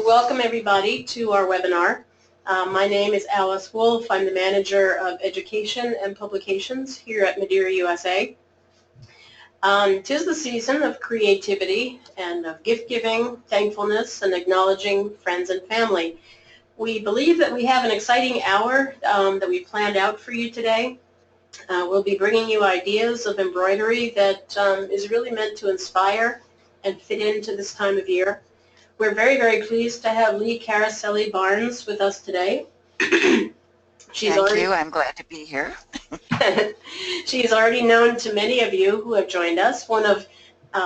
Welcome everybody to our webinar. My name is Alice Wolf. I'm the Manager of Education and Publications here at Madeira USA. 'Tis the season of creativity and of gift giving, thankfulness, and acknowledging friends and family. We believe that we have an exciting hour that we planned out for you today. We'll be bringing you ideas of embroidery that is really meant to inspire and fit into this time of year. We're very, very pleased to have Caroselli-Barnes with us today. Thank you. I'm glad to be here. She's already known to many of you who have joined us, one of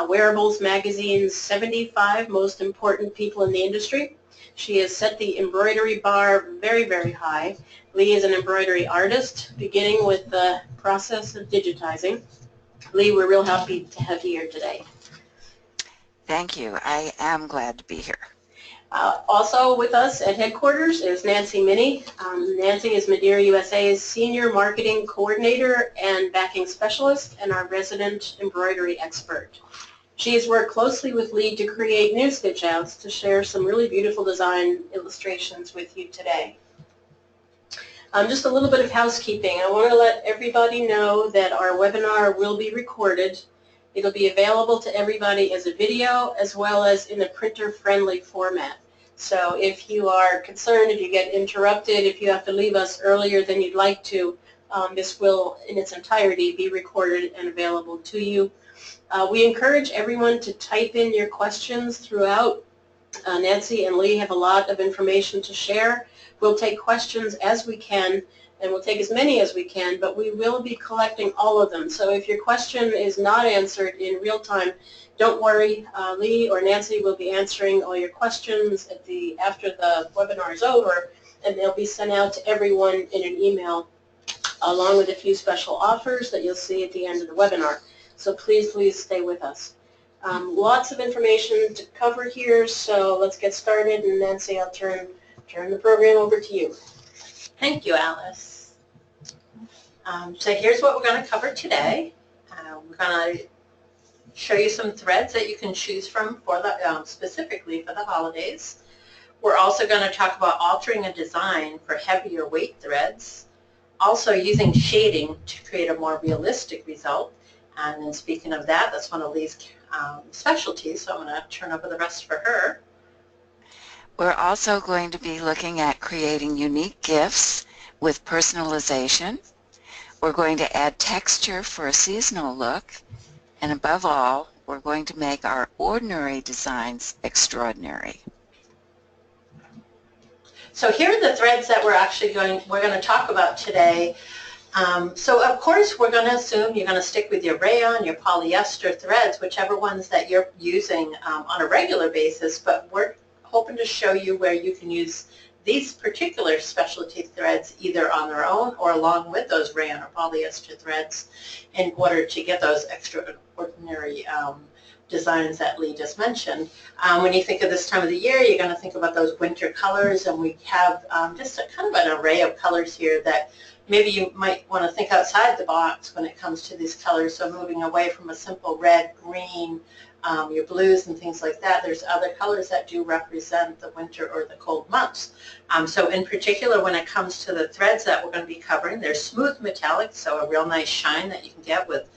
Wearables Magazine's 75 most important people in the industry. She has set the embroidery bar very, very high. Lee is an embroidery artist, beginning with the process of digitizing. Lee, we're real happy to have you here today. Thank you. I am glad to be here. Also with us at headquarters is Nancy Minnie. Nancy is Madeira USA's Senior Marketing Coordinator and Backing Specialist and our resident embroidery expert. She has worked closely with Lee to create new stitch outs to share some really beautiful design illustrations with you today. Just a little bit of housekeeping. I want to let everybody know that our webinar will be recorded. It'll be available to everybody as a video as well as in a printer-friendly format. So if you are concerned, if you get interrupted, if you have to leave us earlier than you'd like to, this will in its entirety be recorded and available to you. We encourage everyone to type in your questions throughout. Nancy and Lee have a lot of information to share. We'll take questions as we can, and we'll take as many as we can, but we will be collecting all of them. So if your question is not answered in real time, don't worry. Lee or Nancy will be answering all your questions after the webinar is over, and they'll be sent out to everyone in an email, along with a few special offers that you'll see at the end of the webinar. So please, please stay with us. Lots of information to cover here, so let's get started. And Nancy, I'll turn the program over to you. Thank you, Alice. So here's what we're going to cover today. We're going to show you some threads that you can choose from for the, specifically for the holidays. We're also going to talk about altering a design for heavier weight threads, also using shading to create a more realistic result. And then speaking of that, that's one of Lee's specialties, so I'm going to turn over the rest for her. We're also going to be looking at creating unique gifts with personalization. We're going to add texture for a seasonal look, and above all, we're going to make our ordinary designs extraordinary. So here are the threads that we're going to talk about today. So of course we're going to assume you're going to stick with your rayon, your polyester threads, whichever ones that you're using on a regular basis, but we're hoping to show you where you can use these particular specialty threads either on their own or along with those rayon or polyester threads in order to get those extraordinary designs that Lee just mentioned. When you think of this time of the year, you're going to think about those winter colors, and we have just a kind of an array of colors here that maybe you might want to think outside the box when it comes to these colors, so moving away from a simple red, green, your blues and things like that. There's other colors that do represent the winter or the cold months. So in particular, when it comes to the threads that we're going to be covering, they're smooth metallic, so a real nice shine that you can get with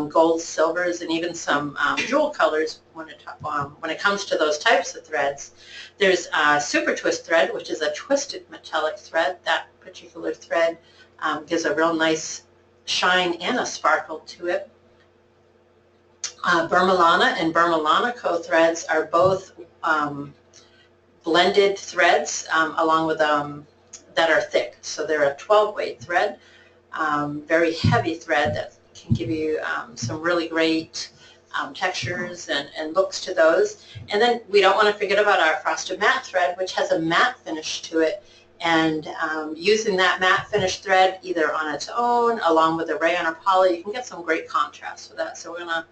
gold, silvers, and even some jewel colors when it comes to those types of threads. There's super twist thread, which is a twisted metallic thread. That particular thread gives a real nice shine and a sparkle to it. Burmalana and Burmalana threads are both blended threads along with that are thick. So they're a 12-weight thread, very heavy thread that can give you some really great textures and looks to those. And then we don't want to forget about our frosted matte thread, which has a matte finish to it. And using that matte finish thread either on its own, along with the rayon or poly, you can get some great contrast with that. So we're going to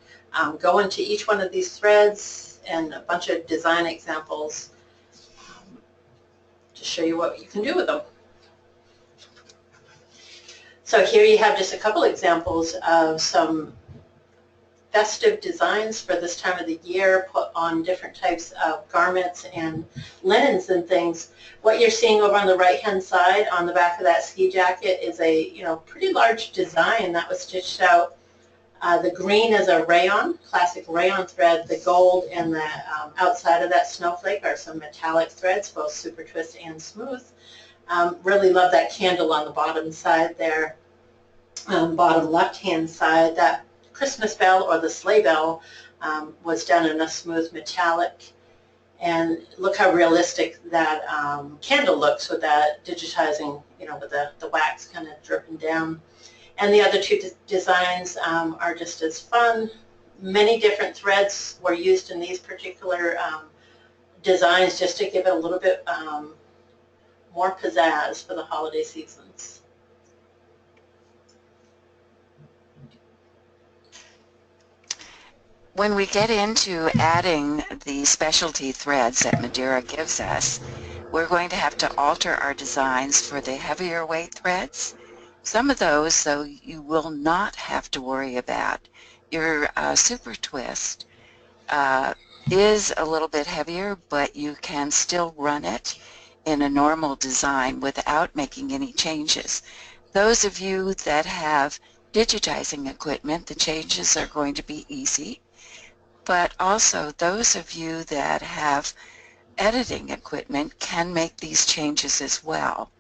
go into each one of these threads and a bunch of design examples to show you what you can do with them. So here you have just a couple examples of some festive designs for this time of the year, put on different types of garments and linens and things. What you're seeing over on the right-hand side on the back of that ski jacket is a pretty large design that was stitched out. The green is a rayon, classic rayon thread. The gold and the outside of that snowflake are some metallic threads, both super twist and smooth. Really love that candle on the bottom side there. Bottom left-hand side, that Christmas bell or the sleigh bell was done in a smooth metallic. And look how realistic that candle looks with that digitizing, with the wax kind of dripping down. And the other two designs are just as fun. Many different threads were used in these particular designs just to give it a little bit more pizzazz for the holiday seasons. When we get into adding the specialty threads that Madeira gives us, we're going to have to alter our designs for the heavier weight threads. Some of those, though, you will not have to worry about. Your super twist is a little bit heavier, but you can still run it in a normal design without making any changes. Those of you that have digitizing equipment, the changes are going to be easy. But also those of you that have editing equipment can make these changes as well.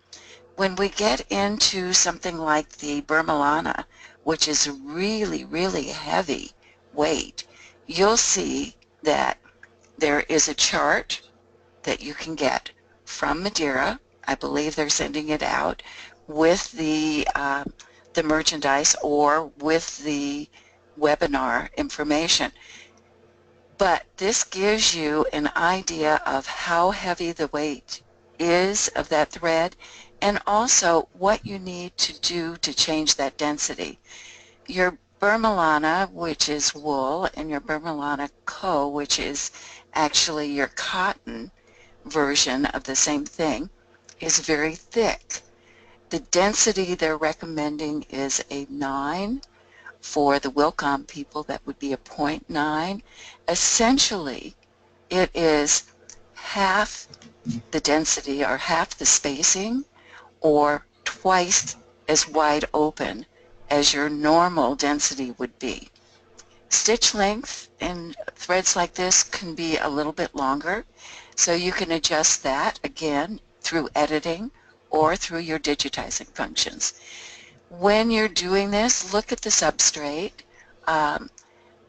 When we get into something like the Burmalana, which is really, really heavy weight, you'll see that there is a chart that you can get from Madeira. I believe they're sending it out with the merchandise or with the webinar information. But this gives you an idea of how heavy the weight is of that thread and also what you need to do to change that density. Your Burmalana, which is wool, and your Burmalana Co., which is actually your cotton version of the same thing, is very thick. The density they're recommending is a 9. For the Wilcom people, that would be a 0.9. Essentially, it is half the density or half the spacing or twice as wide open as your normal density would be. Stitch length in threads like this can be a little bit longer, so you can adjust that again through editing or through your digitizing functions. When you're doing this, look at the substrate.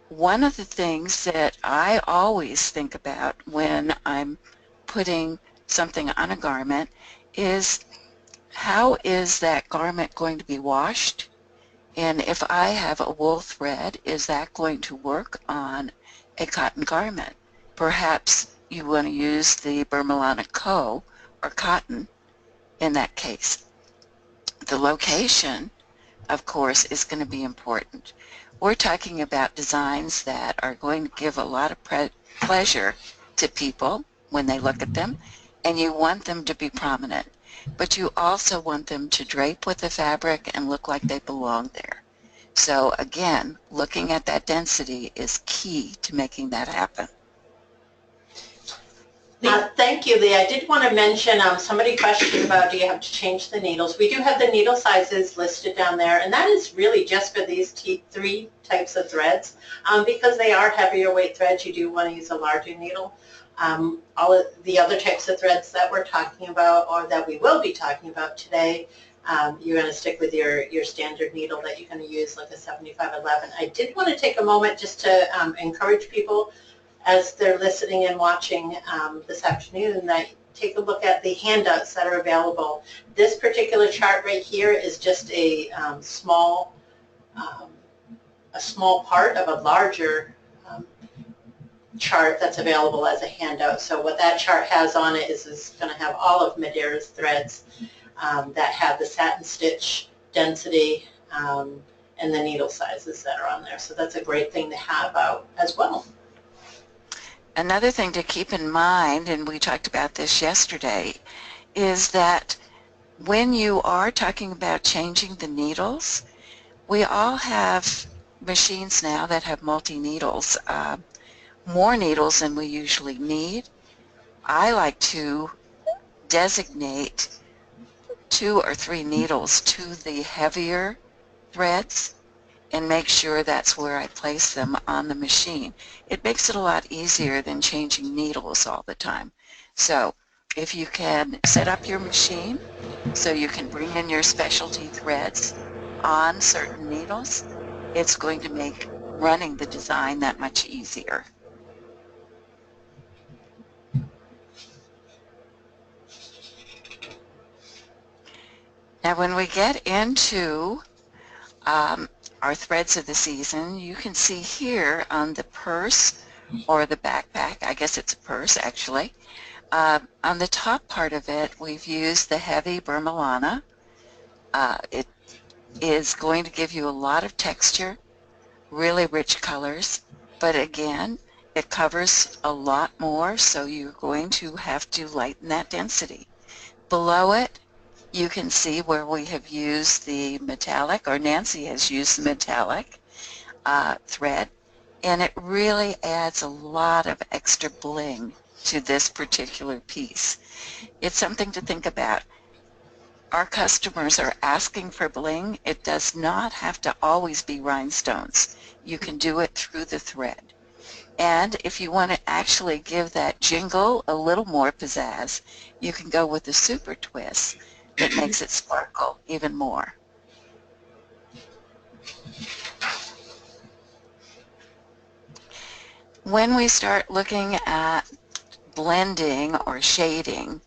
One of the things that I always think about when I'm putting something on a garment is how is that garment going to be washed? And if I have a wool thread, is that going to work on a cotton garment? Perhaps you want to use the Burmalana Co. or cotton in that case. The location, of course, is going to be important. We're talking about designs that are going to give a lot of pleasure to people when they look at them, and you want them to be prominent. But you also want them to drape with the fabric and look like they belong there. So again, looking at that density is key to making that happen. Thank you, Lee. I did want to mention, somebody questioned about do you have to change the needles. We do have the needle sizes listed down there, and that is really just for these three types of threads. Because they are heavier weight threads, you do want to use a larger needle. All of the other types of threads that we're talking about or that we will be talking about today, you're going to stick with your standard needle that you're going to use, like a 7511. I did want to take a moment just to encourage people as they're listening and watching this afternoon that take a look at the handouts that are available. This particular chart right here is just a small part of a larger chart that's available as a handout. So what that chart has on it is going to have all of Madeira's threads that have the satin stitch density and the needle sizes that are on there. So that's a great thing to have out as well. Another thing to keep in mind, and we talked about this yesterday, is that when you are talking about changing the needles, we all have machines now that have multi-needles, more needles than we usually need. I like to designate 2 or 3 needles to the heavier threads and make sure that's where I place them on the machine. It makes it a lot easier than changing needles all the time. So if you can set up your machine so you can bring in your specialty threads on certain needles, it's going to make running the design that much easier. Now when we get into our threads of the season, you can see here on the purse or the backpack, I guess it's a purse actually, on the top part of it we've used the heavy Burmalana. It is going to give you a lot of texture, really rich colors, but again it covers a lot more, so you're going to have to lighten that density. Below it you can see where we have used the metallic, or Nancy has used the metallic thread, and it really adds a lot of extra bling to this particular piece. It's something to think about. Our customers are asking for bling. It does not have to always be rhinestones. You can do it through the thread. And if you want to actually give that jingle a little more pizzazz, you can go with the super twist that makes it sparkle even more. When we start looking at blending or shading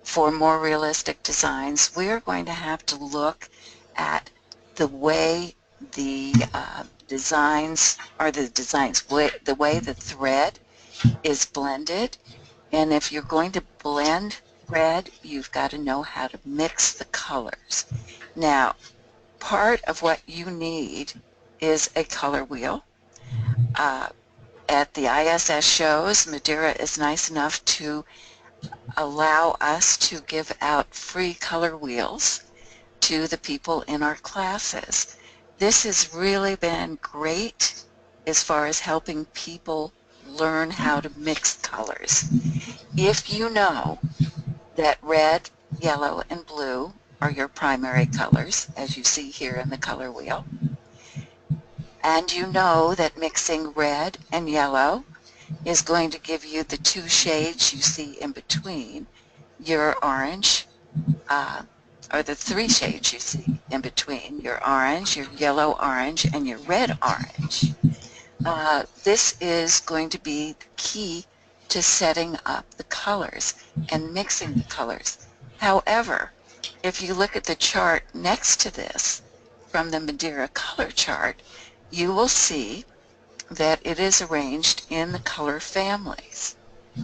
for more realistic designs, we're going to have to look at the way the the way the thread is blended. And if you're going to blend thread, you've got to know how to mix the colors. Now, part of what you need is a color wheel. At the ISS shows, Madeira is nice enough to allow us to give out free color wheels to the people in our classes. This has really been great as far as helping people learn how to mix colors. If you know that red, yellow, and blue are your primary colors, as you see here in the color wheel, and you know that mixing red and yellow is going to give you the 2 shades you see in between, your orange, or the 3 shades you see in between, your orange, your yellow orange, and your red orange. This is going to be the key to setting up the colors and mixing the colors. However, if you look at the chart next to this from the Madeira color chart, you will see that it is arranged in the color families.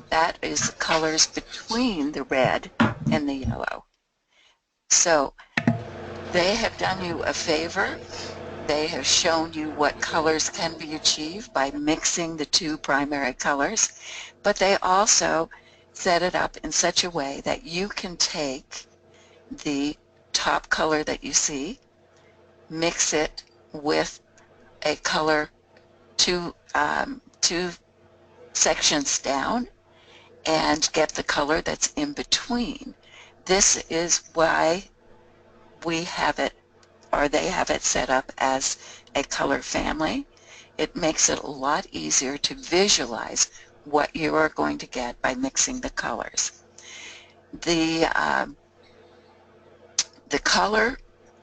That is the colors between the red and the yellow. So they have done you a favor. They have shown you what colors can be achieved by mixing the 2 primary colors, but they also set it up in such a way that you can take the top color that you see, mix it with a color 2 sections down, and get the color that's in between. This is why we have it, or they have it set up as a color family. It makes it a lot easier to visualize what you are going to get by mixing the colors. The color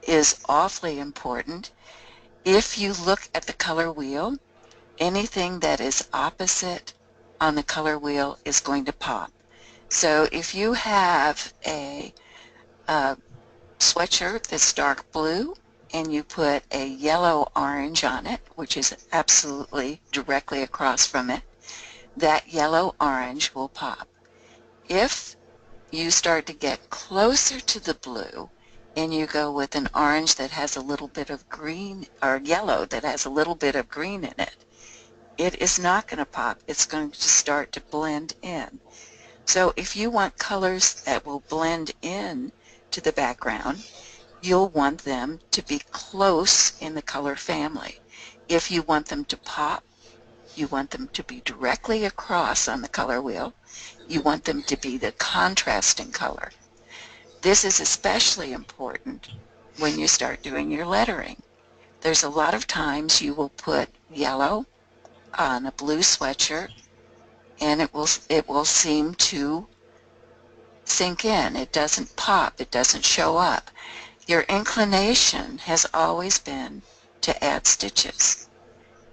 is awfully important. If you look at the color wheel, anything that is opposite on the color wheel is going to pop. So if you have a sweatshirt that's dark blue and you put a yellow orange on it, which is absolutely directly across from it, that yellow orange will pop. If you start to get closer to the blue and you go with an orange that has a little bit of green, or yellow that has a little bit of green in it, it is not going to pop. It's going to start to blend in. So if you want colors that will blend in to the background, you'll want them to be close in the color family. If you want them to pop, you want them to be directly across on the color wheel. You want them to be the contrasting color. This is especially important when you start doing your lettering. There's a lot of times you will put yellow on a blue sweatshirt and it will seem to sink in. It doesn't pop. It doesn't show up. Your inclination has always been to add stitches.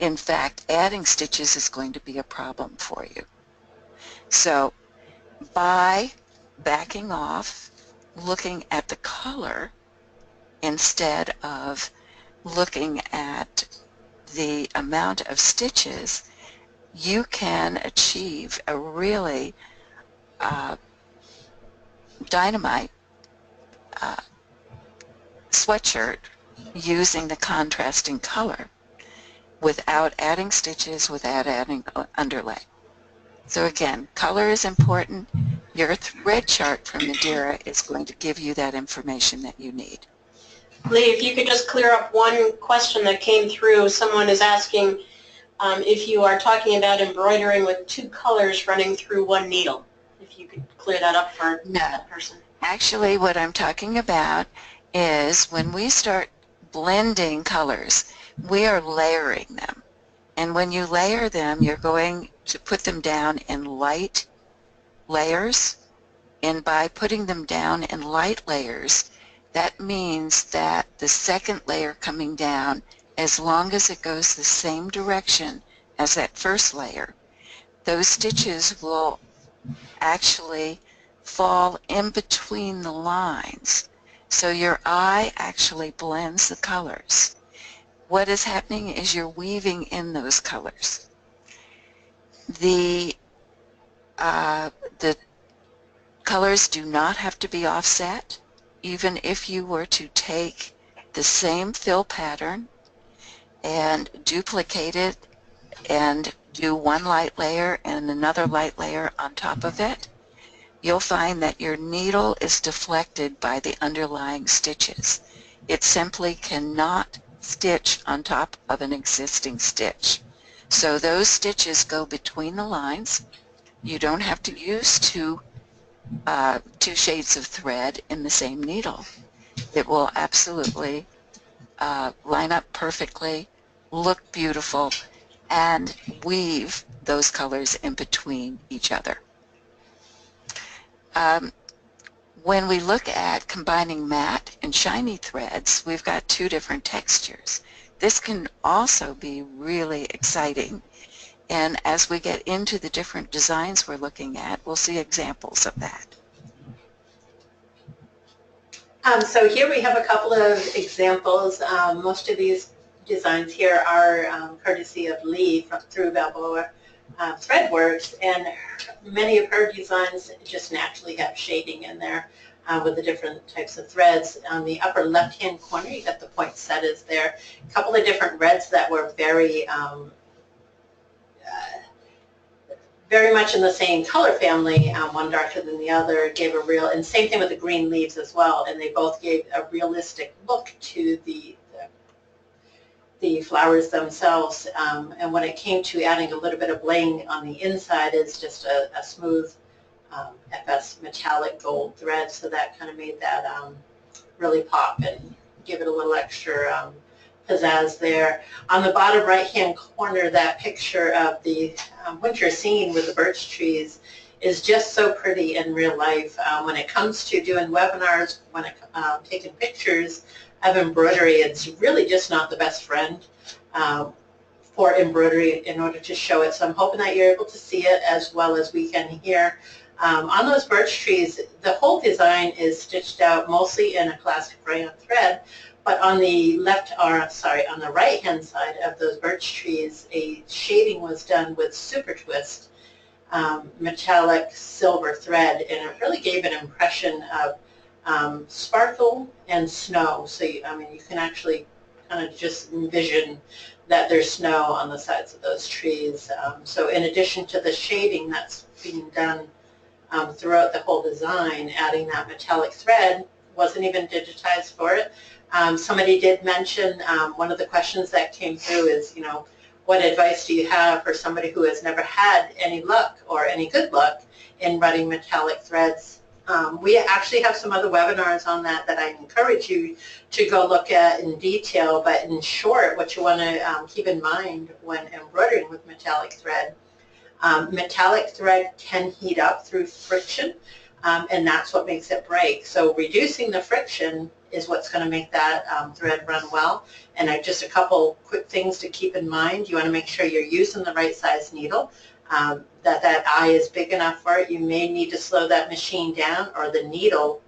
In fact, adding stitches is going to be a problem for you. So by backing off, looking at the color instead of looking at the amount of stitches, you can achieve a really dynamite sweatshirt using the contrasting color without adding stitches, without adding underlay. So again, color is important. Your thread chart from Madeira is going to give you that information that you need. Lee, if you could just clear up one question that came through. Someone is asking if you are talking about embroidering with two colors running through one needle. If you could clear that up for that person. Actually, what I'm talking about is when we start blending colors, we are layering them. And when you layer them, you're going to put them down in light layers. And by putting them down in light layers, that means that the second layer coming down, as long as it goes the same direction as that first layer, those stitches will actually fall in between the lines. So your eye actually blends the colors. What is happening is you're weaving in those colors. The colors do not have to be offset. Even if you were to take the same fill pattern and duplicate it and do one light layer and another light layer on top of it, you'll find that your needle is deflected by the underlying stitches. It simply cannot stitch on top of an existing stitch. So those stitches go between the lines. You don't have to use two shades of thread in the same needle. It will absolutely line up perfectly, look beautiful, and weave those colors in between each other. When we look at combining matte and shiny threads, we've got two different textures. This can also be really exciting. And as we get into the different designs we're looking at, we'll see examples of that. So here we have a couple of examples. Most of these designs here are courtesy of Lee through Balboa Threadworks, and many of her designs just naturally have shading in there with the different types of threads. On the upper left-hand corner, you got the poinsettias there. A couple of different reds that were very much in the same color family, one darker than the other, gave a real, and same thing with the green leaves as well, and they both gave a realistic look to the flowers themselves. And when it came to adding a little bit of bling on the inside, is just a smooth FS metallic gold thread, so that kind of made that really pop and give it a little extra pizzazz there. On the bottom right-hand corner, that picture of the winter scene with the birch trees is just so pretty in real life. When it comes to doing webinars, when taking pictures of embroidery, it's really just not the best friend for embroidery in order to show it. So I'm hoping that you're able to see it as well as we can here. On those birch trees, the whole design is stitched out mostly in a classic rayon thread, but on the on the right-hand side of those birch trees, a shading was done with super twist metallic silver thread, and it really gave an impression of sparkle and snow. So you can actually kind of just envision that there's snow on the sides of those trees. So in addition to the shading that's being done throughout the whole design, adding that metallic thread wasn't even digitized for it. Somebody did mention one of the questions that came through is, you know, what advice do you have for somebody who has never had any luck or any good luck in running metallic threads? We actually have some other webinars on that that I encourage you to go look at in detail, but in short, what you want to keep in mind when embroidering with metallic thread, metallic thread can heat up through friction, and that's what makes it break. So reducing the friction is what's going to make that thread run well. And just a couple quick things to keep in mind. You want to make sure you're using the right size needle, that eye is big enough for it. You may need to slow that machine down, or the needle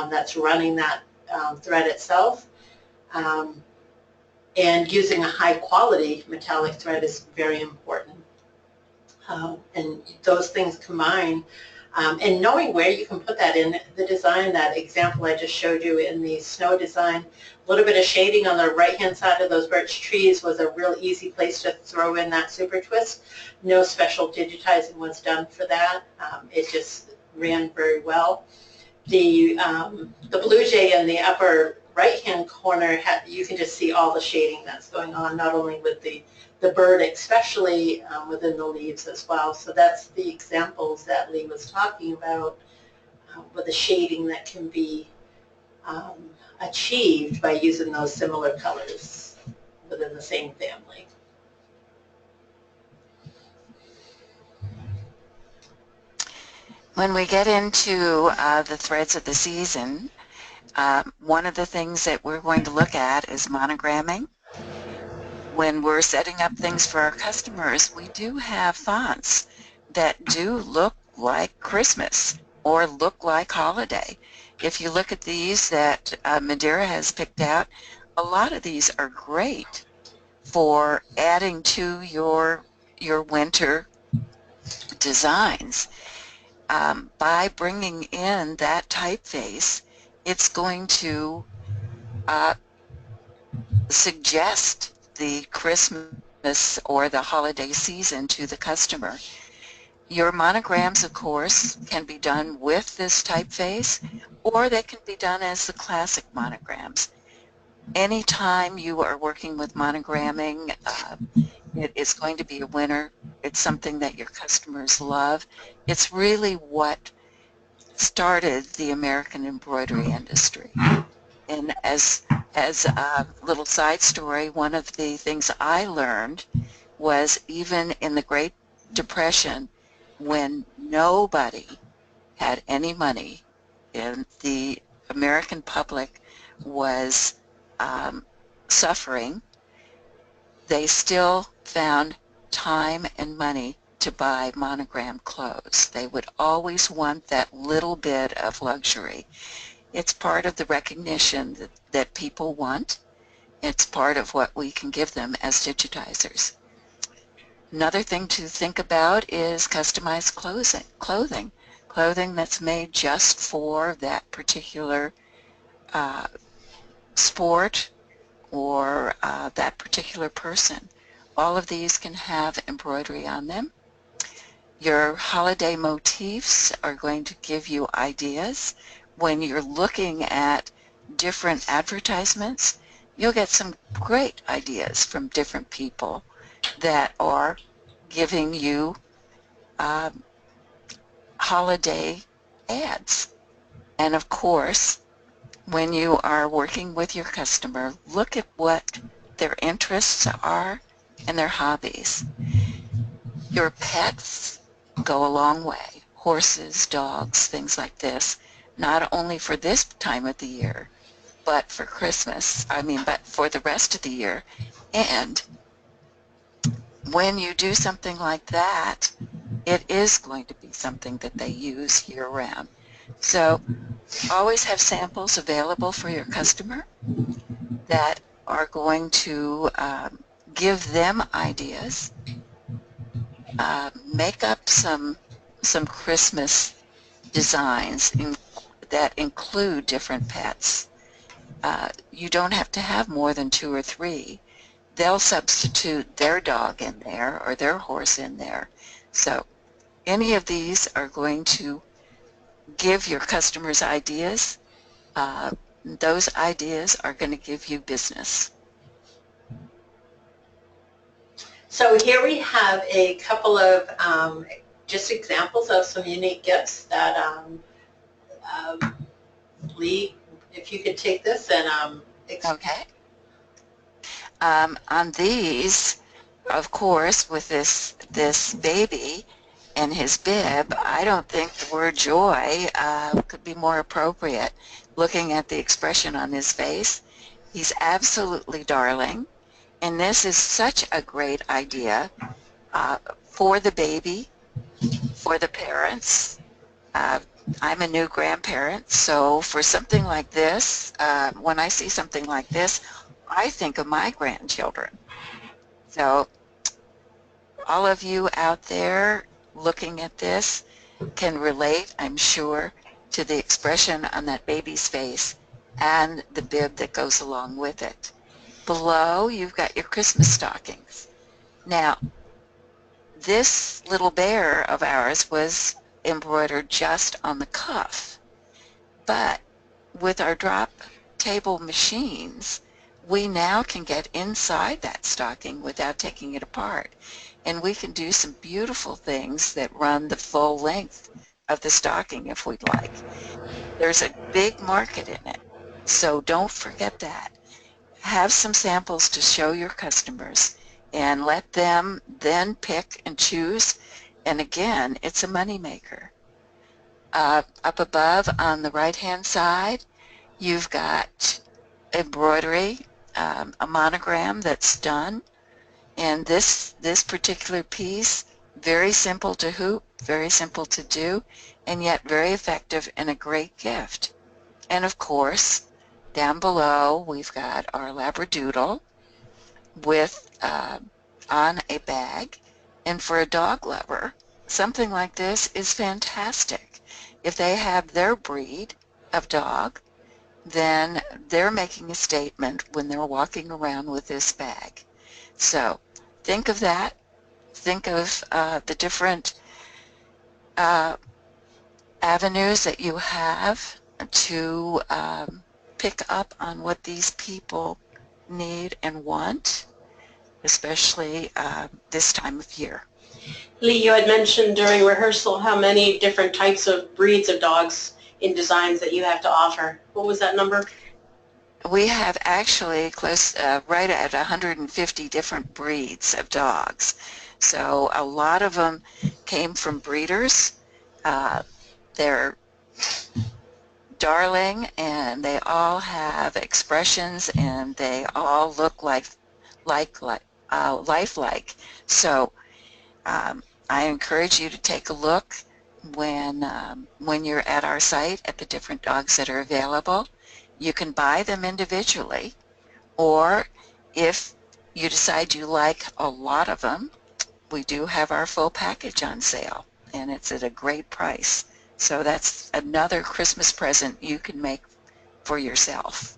that's running that thread itself. And using a high quality metallic thread is very important. And those things combine. And knowing where you can put that in the design, that example I just showed you in the snow design, a little bit of shading on the right-hand side of those birch trees was a real easy place to throw in that super twist. No special digitizing was done for that. It just ran very well. The blue jay in the upper right-hand corner, you can just see all the shading that's going on, not only with the bird, especially within the leaves as well. So that's the examples that Lee was talking about with the shading that can be achieved by using those similar colors within the same family. When we get into the threads of the season, one of the things that we're going to look at is monogramming. When we're setting up things for our customers, we do have fonts that do look like Christmas or look like holiday. If you look at these that Madeira has picked out, a lot of these are great for adding to your winter designs. By bringing in that typeface, it's going to suggest the Christmas or the holiday season to the customer. Your monograms, of course, can be done with this typeface, or they can be done as the classic monograms. Anytime you are working with monogramming, it is going to be a winner. It's something that your customers love. It's really what started the American embroidery industry. And as a little side story, one of the things I learned was even in the Great Depression, when nobody had any money and the American public was suffering, they still found time and money to buy monogram clothes. They would always want that little bit of luxury. It's part of the recognition that people want. It's part of what we can give them as digitizers. Another thing to think about is customized clothing that's made just for that particular sport or that particular person. All of these can have embroidery on them. Your holiday motifs are going to give you ideas. When you're looking at different advertisements, you'll get some great ideas from different people that are giving you holiday ads. And of course, when you are working with your customer, look at what their interests are and their hobbies. Your pets go a long way. Horses, dogs, things like this, not only for this time of the year, but for Christmas, but for the rest of the year. And when you do something like that, it is going to be something that they use year-round. So always have samples available for your customer that are going to give them ideas. Make up some Christmas designs that include different pets. You don't have to have more than 2 or 3. They'll substitute their dog in there or their horse in there. So any of these are going to give your customers ideas those ideas are going to give you business. So here we have a couple of just examples of some unique gifts that Lee, if you could take this and Okay. On these, of course, with this baby and his bib, I don't think the word joy could be more appropriate. Looking at the expression on his face, he's absolutely darling, and this is such a great idea for the baby, for the parents. I'm a new grandparent, so for something like this, when I see something like this, I think of my grandchildren. So all of you out there looking at this can relate, I'm sure, to the expression on that baby's face and the bib that goes along with it. Below, you've got your Christmas stockings. Now, this little bear of ours was embroidered just on the cuff, but with our drop table machines, we now can get inside that stocking without taking it apart, and we can do some beautiful things that run the full length of the stocking if we'd like. There's a big market in it, so don't forget that. Have some samples to show your customers and let them then pick and choose, and again, it's a moneymaker. Up above on the right-hand side, you've got embroidery, a monogram that's done, and this particular piece, very simple to hoop, very simple to do, and yet very effective and a great gift. And of course, down below, we've got our Labradoodle with on a bag, and for a dog lover, something like this is fantastic. If they have their breed of dog, then they're making a statement when they're walking around with this bag. So think of that. Think of the different avenues that you have to pick up on what these people need and want, especially this time of year. Lee, you had mentioned during rehearsal how many different types of breeds of dogs in designs that you have to offer. What was that number? We have actually close, right at 150 different breeds of dogs. So a lot of them came from breeders. They're darling, and they all have expressions, and they all look lifelike. So I encourage you to take a look when you're at our site at the different dogs that are available. You can buy them individually, or if you decide you like a lot of them, we do have our full package on sale, and it's at a great price. So that's another Christmas present you can make for yourself.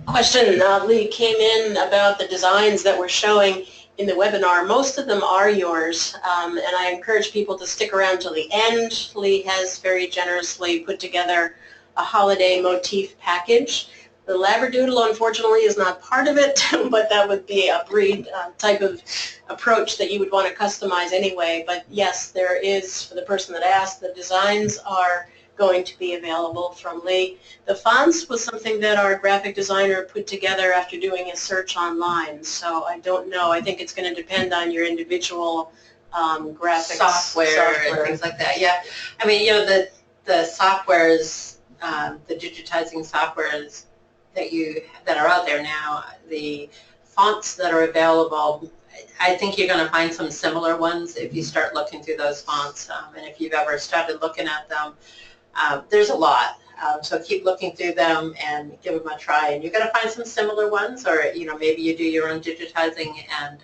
Question, Lee, came in about the designs that we're showing in the webinar. Most of them are yours, and I encourage people to stick around till the end. Lee has very generously put together a holiday motif package. The Labradoodle, unfortunately, is not part of it, but that would be a breed type of approach that you would want to customize anyway. But yes, there is, for the person that asked, the designs are going to be available from Lee. The fonts was something that our graphic designer put together after doing a search online. So I don't know. I think it's going to depend on your individual graphics software and things like that. Yeah, I mean, you know, the softwares, the digitizing softwares that are out there now, the fonts that are available, I think you're going to find some similar ones if you start looking through those fonts, and if you've ever started looking at them. There's a lot, so keep looking through them and give them a try, and you're going to find some similar ones, or you know, maybe you do your own digitizing, and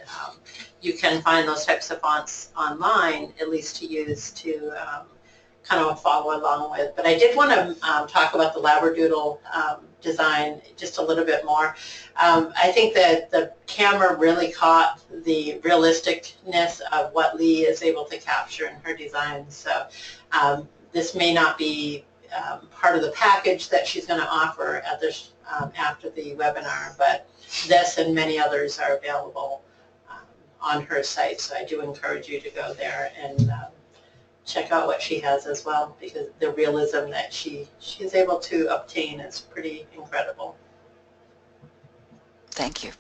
you can find those types of fonts online, at least to use to kind of follow along with. But I did want to talk about the Labradoodle design just a little bit more. I think that the camera really caught the realisticness of what Lee is able to capture in her designs. So this may not be part of the package that she's going to offer at this, after the webinar, but this and many others are available on her site, so I do encourage you to go there and check out what she has as well, because the realism that she is able to obtain is pretty incredible. Thank you.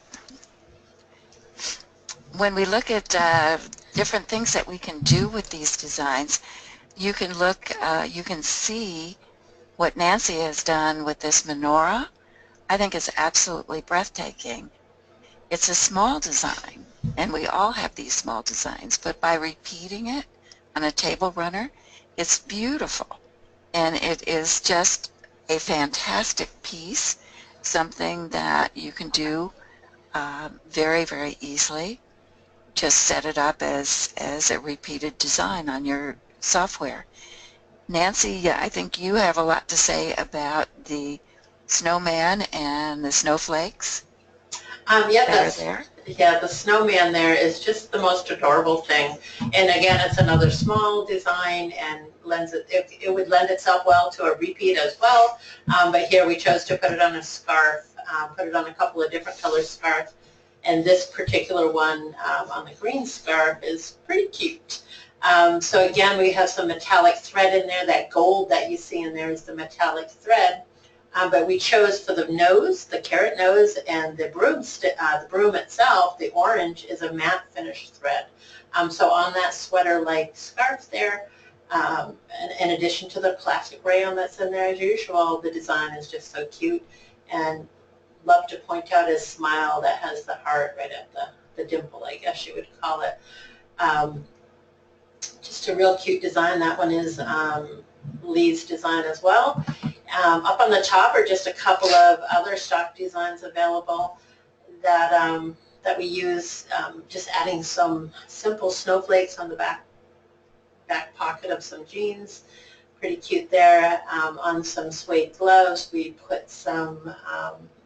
When we look at different things that we can do with these designs, you can look, you can see what Nancy has done with this menorah. I think it's absolutely breathtaking. It's a small design, and we all have these small designs, but by repeating it on a table runner, it's beautiful. And it is just a fantastic piece, something that you can do very, very easily. Just set it up as a repeated design on your software. Nancy, I think you have a lot to say about the snowman and the snowflakes. Yeah, the snowman there is just the most adorable thing. And again, it's another small design and it would lend itself well to a repeat as well. But here we chose to put it on a scarf, put it on a couple of different color scarves. And this particular one on the green scarf is pretty cute. So again, we have some metallic thread in there. That gold that you see in there is the metallic thread. But we chose for the nose, the carrot nose, and the broom itself, the orange, is a matte finish thread. So on that sweater-like scarf there, in addition to the classic rayon that's in there as usual, the design is just so cute. And love to point out his smile that has the heart right at the dimple, I guess you would call it. Just a real cute design. That one is Lee's design as well. Up on the top are just a couple of other stock designs available that that we use, just adding some simple snowflakes on the back pocket of some jeans. Pretty cute there. On some suede gloves, we put some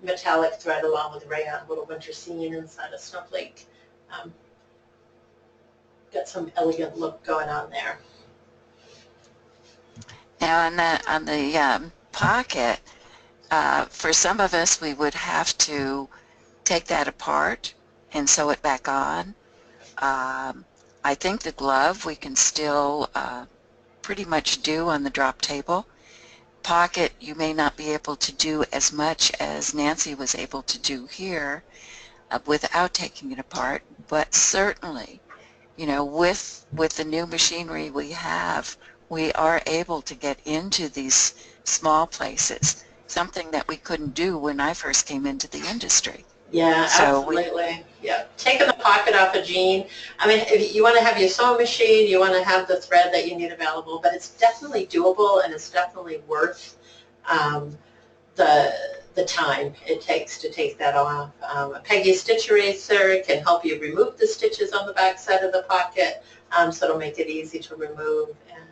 metallic thread along with rayon, a little winter scene inside a snowflake. Got some elegant look going on there. Now on the pocket, for some of us, we would have to take that apart and sew it back on. I think the glove we can still pretty much do on the drop table. Pocket, you may not be able to do as much as Nancy was able to do here without taking it apart, but certainly, you know, with the new machinery we have, we are able to get into these small places, something that we couldn't do when I first came into the industry. Yeah, so absolutely. Yeah, taking the pocket off a jean. I mean, if you want to have your sewing machine, you want to have the thread that you need available, but it's definitely doable and it's definitely worth the time it takes to take that off. A Peggy stitch eraser can help you remove the stitches on the back side of the pocket, so it'll make it easy to remove. And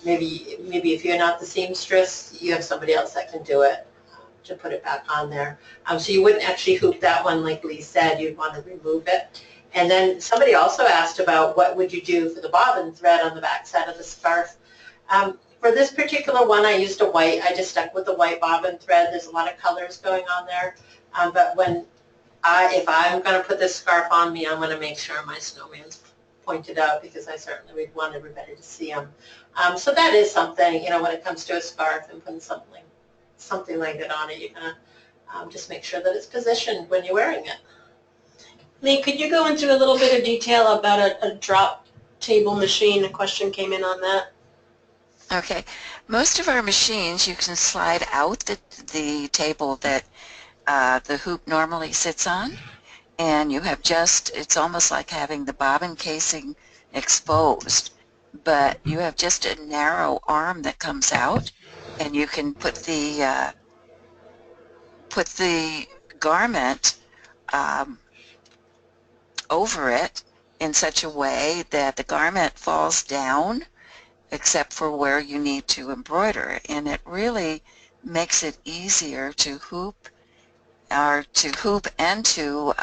maybe if you're not the seamstress, you have somebody else that can do it to put it back on there. So you wouldn't actually hoop that one like Lee said, you'd want to remove it. And then somebody also asked about what would you do for the bobbin thread on the back side of the scarf. For this particular one, I used a white. I just stuck with the white bobbin thread. There's a lot of colors going on there. But if I'm going to put this scarf on me, I'm going to make sure my snowman's pointed out because I certainly would want everybody to see them. So that is something, you know, when it comes to a scarf and putting something like that on it, you're going to just make sure that it's positioned when you're wearing it. Lee, could you go into a little bit of detail about a drop table machine? A question came in on that. Okay. Most of our machines, you can slide out the table that the hoop normally sits on, and you have it's almost like having the bobbin casing exposed, but you have just a narrow arm that comes out, and you can put the garment over it in such a way that the garment falls down except for where you need to embroider, and it really makes it easier to hoop and to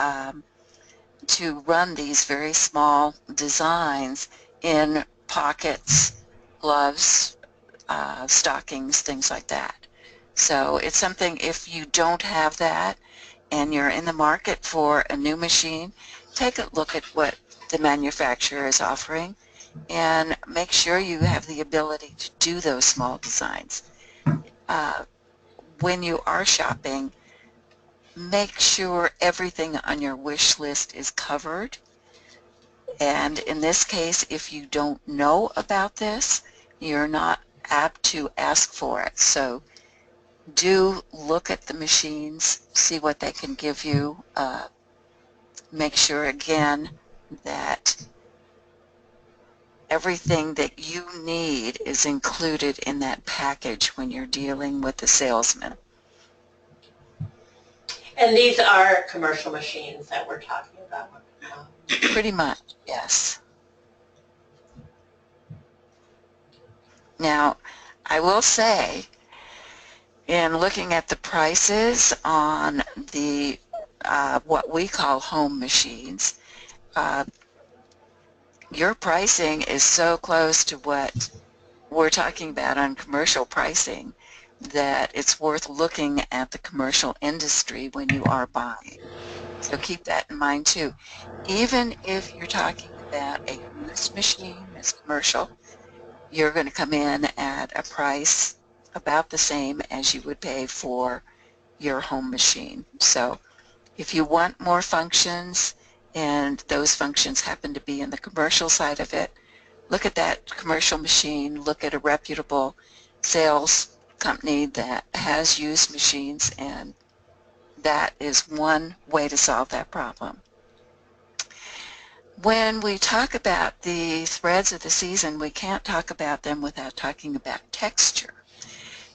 run these very small designs in pockets, gloves, stockings, things like that. So it's something, if you don't have that and you're in the market for a new machine, take a look at what the manufacturer is offering and make sure you have the ability to do those small designs. When you are shopping, make sure everything on your wish list is covered. And in this case, if you don't know about this, you're not apt to ask for it. So do look at the machines, see what they can give you. Make sure, again, that everything that you need is included in that package when you're dealing with the salesman. And these are commercial machines that we're talking about. Pretty much, yes. Now, I will say, in looking at the prices on the what we call home machines, your pricing is so close to what we're talking about on commercial pricing that it's worth looking at the commercial industry when you are buying. So keep that in mind too. Even if you're talking about a used machine that's commercial, you're going to come in at a price about the same as you would pay for your home machine. So if you want more functions and those functions happen to be in the commercial side of it, look at that commercial machine, look at a reputable sales company that has used machines, and that is one way to solve that problem. When we talk about the threads of the season, we can't talk about them without talking about texture.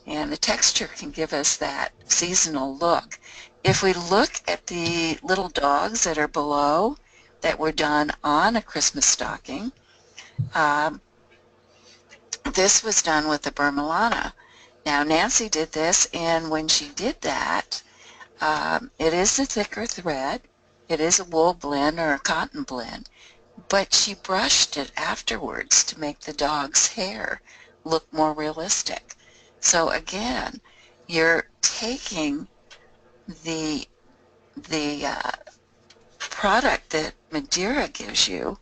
And the texture can give us that seasonal look. If we look at the little dogs that are below that were done on a Christmas stocking, this was done with the Burma. Now Nancy did this, and when she did that, it is a thicker thread. It is a wool blend or a cotton blend, but she brushed it afterwards to make the dog's hair look more realistic. So again, you're taking the product that Madeira gives you,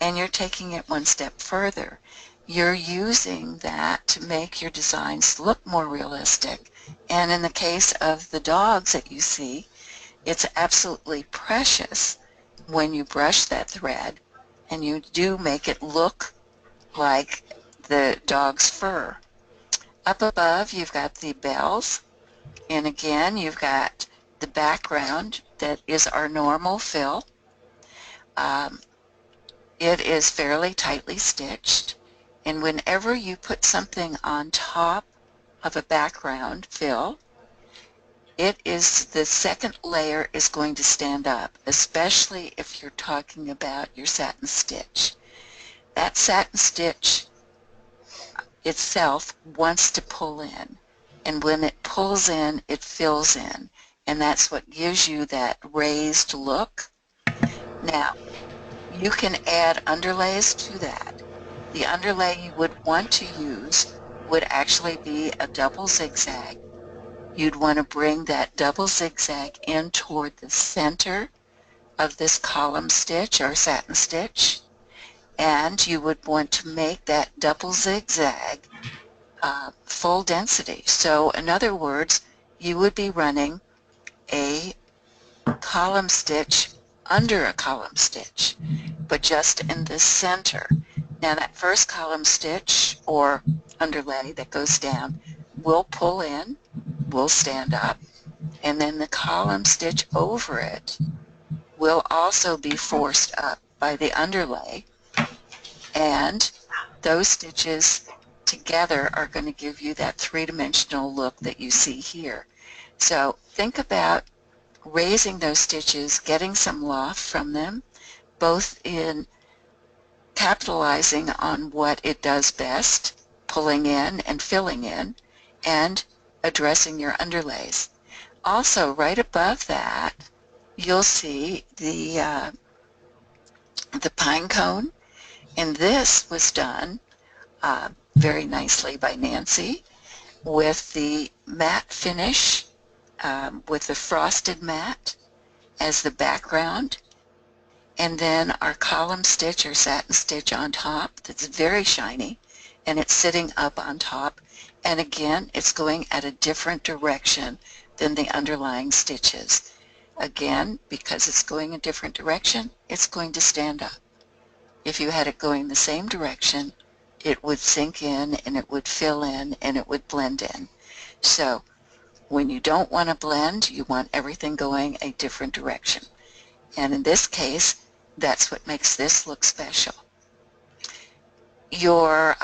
and you're taking it one step further. You're using that to make your designs look more realistic. And in the case of the dogs that you see, it's absolutely precious when you brush that thread and you do make it look like the dog's fur. Up above, you've got the bells, and again, you've got the background that is our normal fill. It is fairly tightly stitched, and whenever you put something on top of a background fill, it is the second layer is going to stand up, especially if you're talking about your satin stitch. That satin stitch itself wants to pull in, and when it pulls in, it fills in, and that's what gives you that raised look. Now, you can add underlays to that. The underlay you would want to use would actually be a double zigzag. You'd want to bring that double zigzag in toward the center of this column stitch or satin stitch, and you would want to make that double zigzag full density. So in other words, you would be running a column stitch under a column stitch, but just in the center. Now that first column stitch or underlay that goes down will pull in, will stand up, and then the column stitch over it will also be forced up by the underlay, and those stitches together are going to give you that three-dimensional look that you see here. So think about raising those stitches, getting some loft from them, both in capitalizing on what it does best, pulling in and filling in, and addressing your underlays. Also, right above that, you'll see the pine cone, and this was done very nicely by Nancy, with the matte finish, with the frosted matte as the background, and then our column stitch or satin stitch on top that's very shiny, and it's sitting up on top, and again it's going at a different direction than the underlying stitches. Again, because it's going a different direction, it's going to stand up. If you had it going the same direction, it would sink in and it would fill in and it would blend in. So when you don't want to blend, you want everything going a different direction. And in this case, that's what makes this look special. Your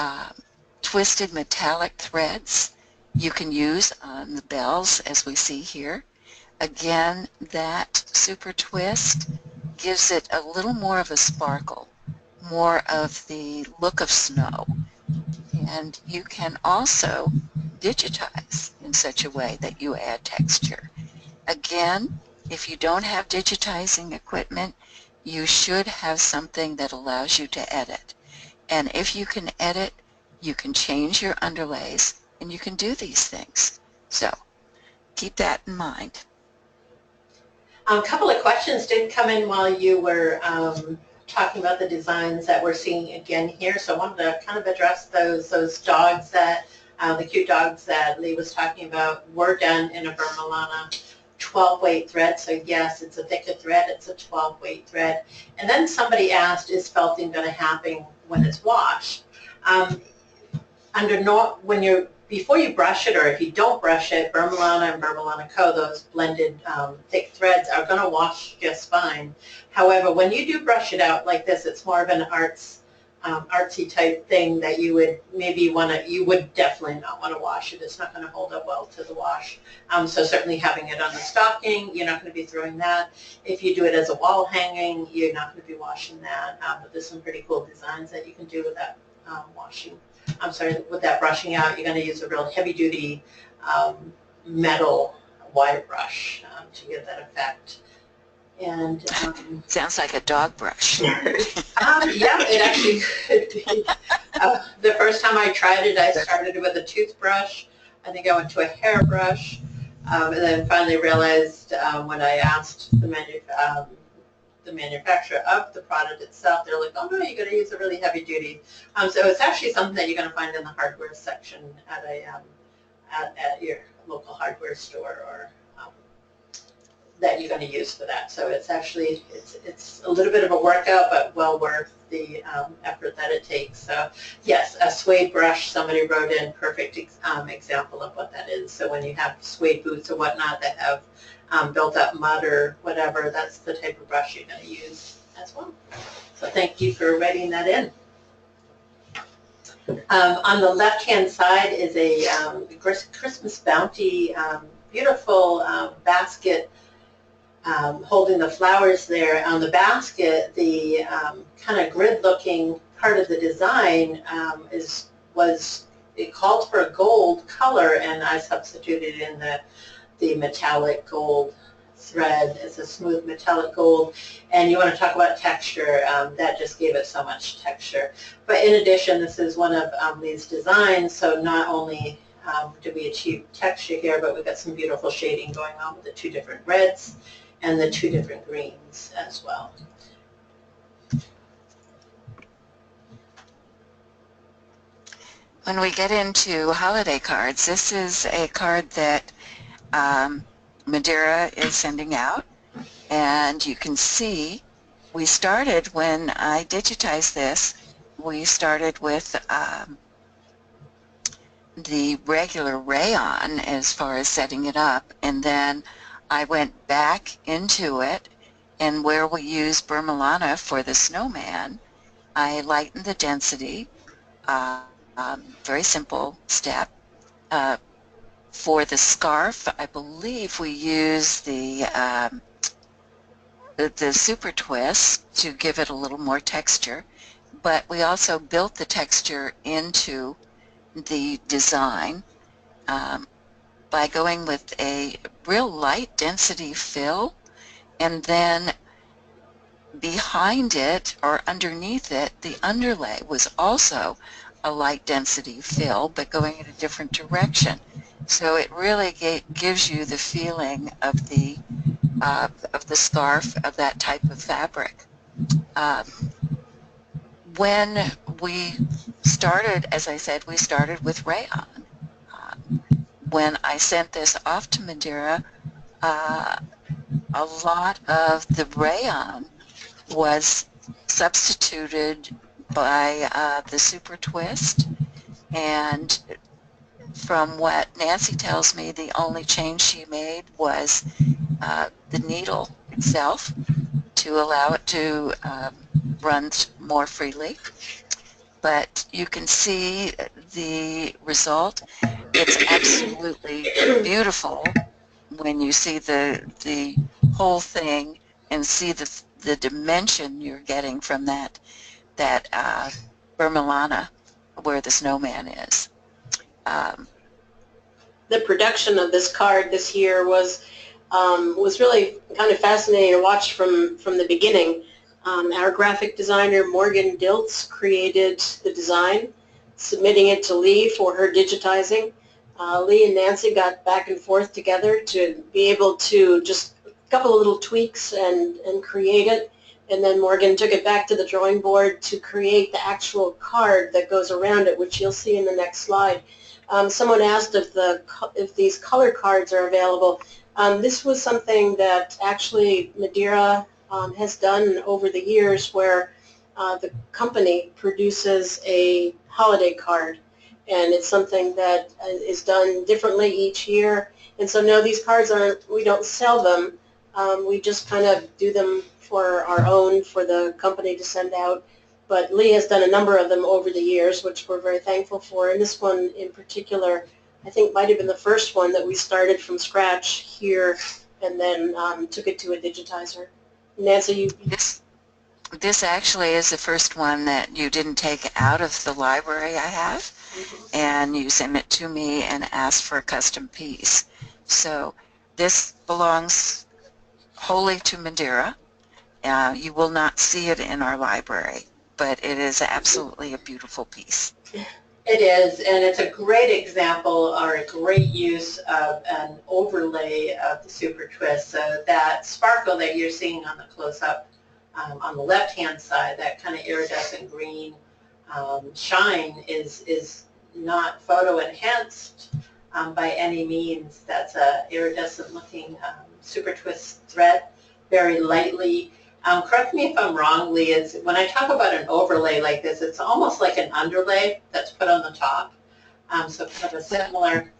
twisted metallic threads you can use on the bells, as we see here. Again, that super twist gives it a little more of a sparkle, more of the look of snow. And you can also digitize in such a way that you add texture. Again, if you don't have digitizing equipment, you should have something that allows you to edit. And if you can edit, you can change your underlays and you can do these things. So keep that in mind. A couple of questions did come in while you were talking about the designs that we're seeing again here. So I wanted to kind of address those dogs that, the cute dogs that Lee was talking about were done in a Vermilana 12-weight thread. So yes, it's a thicker thread, it's a 12-weight thread. And then somebody asked, is felting going to happen when it's washed? Before you brush it, or if you don't brush it, Vermilana and Vermilana Co., those blended thick threads, are going to wash just fine. However, when you do brush it out like this, it's more of an artsy type thing that you would you would definitely not want to wash it. It's not going to hold up well to the wash. So certainly having it on the stocking, you're not going to be throwing that. If you do it as a wall hanging, you're not going to be washing that. But there's some pretty cool designs that you can do with that with that brushing out. You're going to use a real heavy-duty metal wire brush to get that effect. And sounds like a dog brush. Yeah, it actually could be. The first time I tried it, I started with a toothbrush. I think I went to a hairbrush, and then finally realized when I asked the manufacturer of the product itself, they're like, oh no, you're going to use a really heavy duty. So it's actually something that you're going to find in the hardware section at at your local hardware store, or that you're going to use for that. So it's actually, it's a little bit of a workout, but well worth the effort that it takes. So yes, a suede brush, somebody wrote in, perfect example of what that is. So when you have suede boots or whatnot that have built up mud or whatever, that's the type of brush you're going to use as well. So thank you for writing that in. On the left-hand side is a Christmas Bounty, beautiful basket holding the flowers there. On the basket, the kind of grid-looking part of the design it called for a gold color, and I substituted in the metallic gold thread. It's a smooth metallic gold, and you want to talk about texture. That just gave it so much texture. But in addition, this is one of Lee's designs, so not only do we achieve texture here, but we've got some beautiful shading going on with the two different reds and the two different greens as well. When we get into holiday cards, this is a card that Madeira is sending out, and you can see we started, when I digitized this, we started with the regular rayon as far as setting it up, and then I went back into it, and where we use Vermilana for the snowman, I lightened the density, very simple step. For the scarf, I believe we use the super twist to give it a little more texture, but we also built the texture into the design by going with a real light density fill, and then behind it or underneath it, the underlay was also a light density fill, but going in a different direction. So it really gives you the feeling of the scarf, of that type of fabric. When we started, as I said, we started with rayon. When I sent this off to Madeira, a lot of the rayon was substituted by the super twist, and from what Nancy tells me, the only change she made was the needle itself to allow it to run more freely. But you can see the result. It's absolutely beautiful when you see the whole thing and see the dimension you're getting from that Vermilana where the snowman is. The production of this card this year was really kind of fascinating to watch from the beginning. Our graphic designer Morgan Diltz created the design, submitting it to Lee for her digitizing. Lee and Nancy got back and forth together to be able to just a couple of little tweaks and create it. And then Morgan took it back to the drawing board to create the actual card that goes around it, which you'll see in the next slide. Someone asked if these color cards are available. This was something that actually Madeira has done over the years, where the company produces a holiday card, and it's something that is done differently each year. And so no, these cards we don't sell them. We just kind of do them for our own, for the company to send out. But Lee has done a number of them over the years, which we're very thankful for. And this one in particular, I think might have been the first one that we started from scratch here and then took it to a digitizer. Nancy, This actually is the first one that you didn't take out of the library I have, and you sent it to me and asked for a custom piece. So this belongs wholly to Madeira. You will not see it in our library, but it is absolutely a beautiful piece. It is, and it's a great example or a great use of an overlay of the super twist. So that sparkle that you're seeing on the close-up on the left-hand side, that kind of iridescent green shine is not photo enhanced by any means. That's a iridescent looking super twist thread, very lightly. Correct me if I'm wrong, Lee, when I talk about an overlay like this, it's almost like an underlay that's put on the top. So kind of a similar.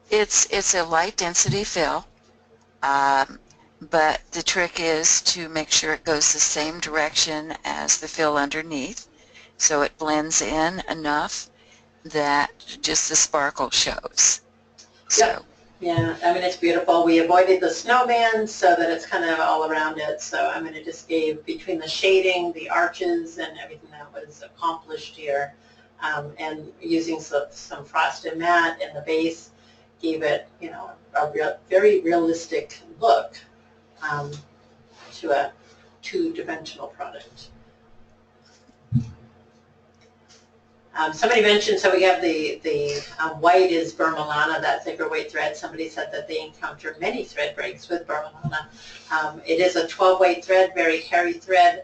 It's a light density fill, but the trick is to make sure it goes the same direction as the fill underneath, so it blends in enough that just the sparkle shows. So. Yep. Yeah, I mean, it's beautiful. We avoided the snowman so that it's kind of all around it. So I mean, it just gave, between the shading, the arches, and everything that was accomplished here, and using some frosted matte in the base, gave it, you know, a very realistic look to a two-dimensional product. Somebody mentioned, so we have the white is Vermilana, that thicker weight thread. Somebody said that they encountered many thread breaks with Vermilana. It is a 12 weight thread, very hairy thread.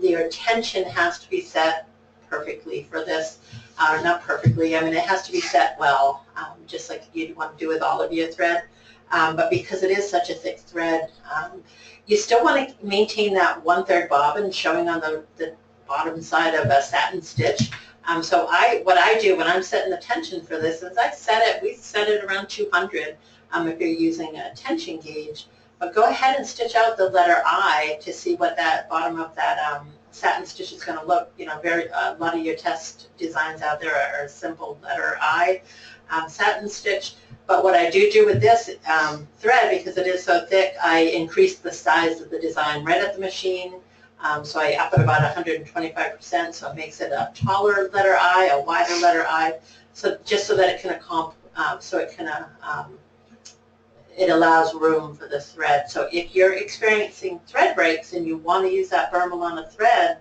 Your tension has to be set perfectly for this. Not perfectly, I mean, it has to be set well, just like you'd want to do with all of your thread. But because it is such a thick thread, you still want to maintain that 1/3 bobbin showing on the bottom side of a satin stitch. So what I do when I'm setting the tension for this is we set it around 200 if you're using a tension gauge. But go ahead and stitch out the letter I to see what that bottom of that satin stitch is going to look. You know, a lot of your test designs out there are simple letter I satin stitch. But what I do with this thread, because it is so thick, I increase the size of the design right at the machine. So I up it about 125%, so it makes it a taller letter I, a wider letter I, so just so that it can it allows room for the thread. So if you're experiencing thread breaks and you want to use that Vermilana thread,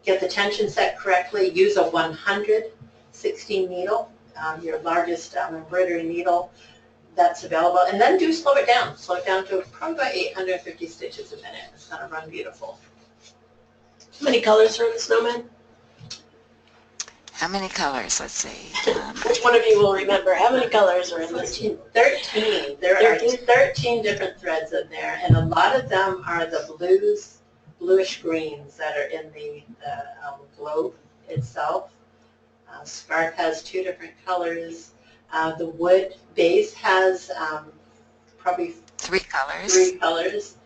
get the tension set correctly, use a 116 needle, your largest embroidery needle that's available, and then slow it down. Slow it down to probably about 850 stitches a minute. It's going to run beautiful. How many colors are in the snowman? How many colors? Let's see. Which one of you will remember? How many colors are in this? 13. There are 13 different threads in there, and a lot of them are the bluish greens that are in the globe itself. Scarf has 2 different colors. The wood base has probably 3 colors. 3 colors.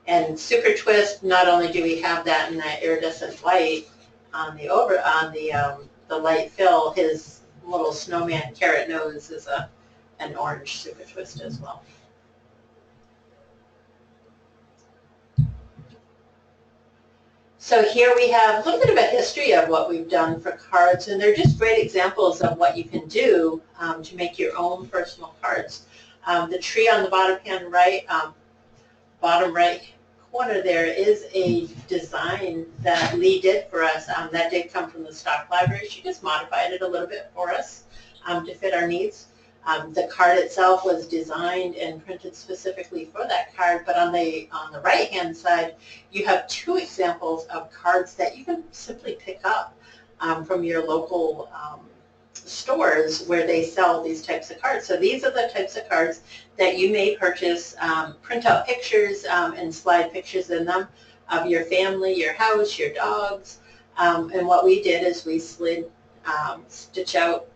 And Super Twist, not only do we have that in that iridescent white on the light fill, his little snowman carrot nose is an orange Super Twist as well. So here we have a little bit of a history of what we've done for cards, and they're just great examples of what you can do to make your own personal cards. The tree on the bottom right corner there is a design that Lee did for us. That did come from the stock library. She just modified it a little bit for us to fit our needs. The card itself was designed and printed specifically for that card, but on the right-hand side, you have 2 examples of cards that you can simply pick up from your local stores where they sell these types of cards. So these are the types of cards that you may purchase, print out pictures and slide pictures in them of your family, your house, your dogs. And what we did is we stitch out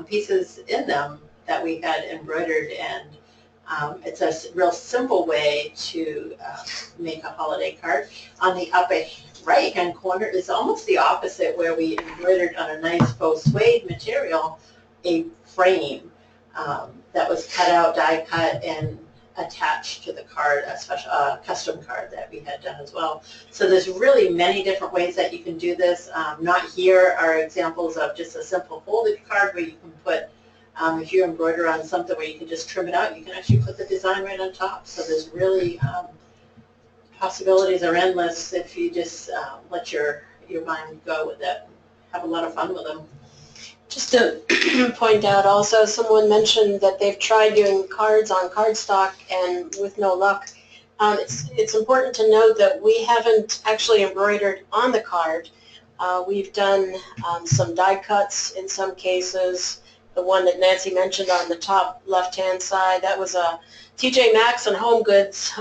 pieces in them that we had embroidered, and it's a real simple way to make a holiday card. On the upper right-hand corner is almost the opposite, where we embroidered on a nice faux suede material a frame that was cut out, die cut, and attached to the card, a special custom card that we had done as well. So there's really many different ways that you can do this. Not here are examples of just a simple folded card where you can put, if you embroider on something where you can just trim it out, you can actually put the design right on top. So there's really possibilities are endless if you just let your mind go with it. Have a lot of fun with them. Just to point out also, someone mentioned that they've tried doing cards on cardstock and with no luck. It's important to note that we haven't actually embroidered on the card. We've done some die cuts in some cases. The one that Nancy mentioned on the top left-hand side, that was a TJ Maxx and Home Goods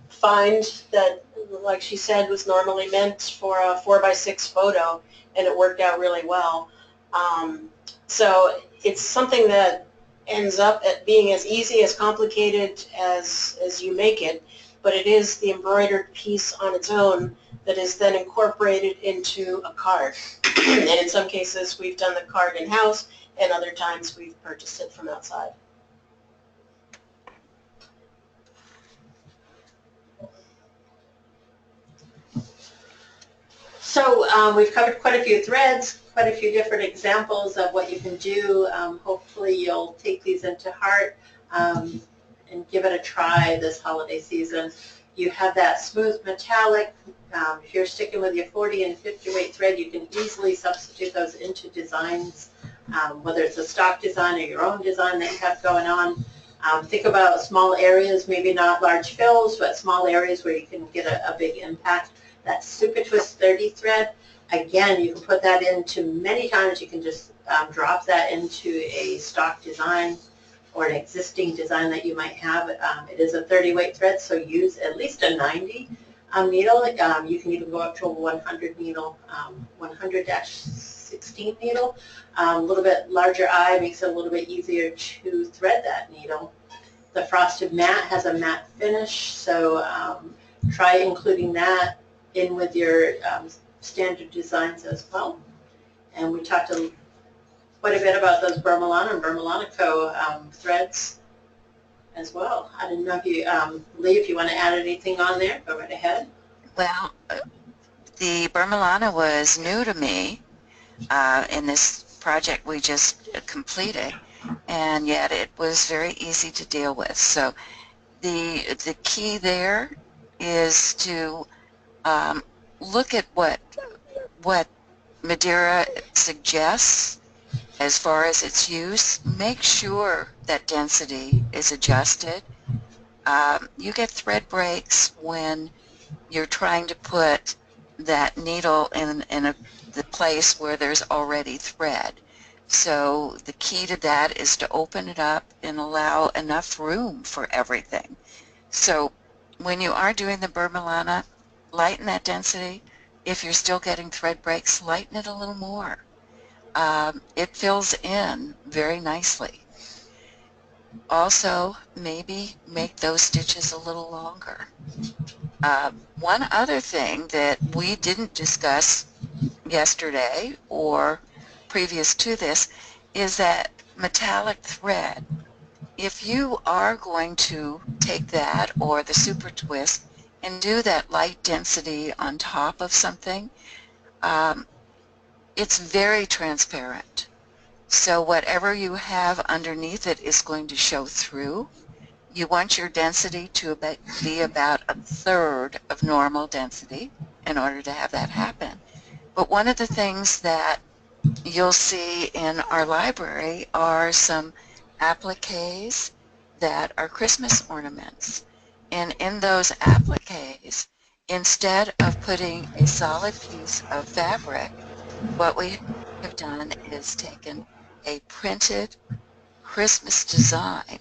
find that, like she said, was normally meant for a 4x6 photo, and it worked out really well. So it's something that ends up at being as easy, as complicated as you make it, but it is the embroidered piece on its own that is then incorporated into a card. And in some cases, we've done the card in-house, and other times we've purchased it from outside. So we've covered quite a few threads, quite a few different examples of what you can do. Hopefully you'll take these into heart and give it a try this holiday season. You have that smooth metallic. If you're sticking with your 40 and 50 weight thread, you can easily substitute those into designs, whether it's a stock design or your own design that you have going on. Think about small areas, maybe not large fills, but small areas where you can get a big impact. That Super Twist 30 thread, again, you can put that into many times. You can just drop that into a stock design or an existing design that you might have. It is a 30 weight thread, so use at least a 90 needle. You can even go up to a 100 needle, 100-16 needle. A little bit larger eye makes it a little bit easier to thread that needle. The frosted matte has a matte finish, so try including that in with your standard designs as well. And we talked quite a bit about those Bermolana and Bermolanico threads as well. I didn't know if you, Lee, if you want to add anything on there, go right ahead. Well, the Bermolana was new to me in this project we just completed, and yet it was very easy to deal with. So the key there is to look at what Madeira suggests as far as its use. Make sure that density is adjusted. You get thread breaks when you're trying to put that needle in the place where there's already thread. So the key to that is to open it up and allow enough room for everything. So when you are doing the Burmilana, lighten that density. If you're still getting thread breaks, lighten it a little more. It fills in very nicely. Also, maybe make those stitches a little longer. One other thing that we didn't discuss yesterday or previous to this is that metallic thread. If you are going to take that or the super twist and do that light density on top of something, it's very transparent. So whatever you have underneath it is going to show through. You want your density to be about a third of normal density in order to have that happen. But one of the things that you'll see in our library are some appliques that are Christmas ornaments. And in those appliques, instead of putting a solid piece of fabric, what we have done is taken a printed Christmas design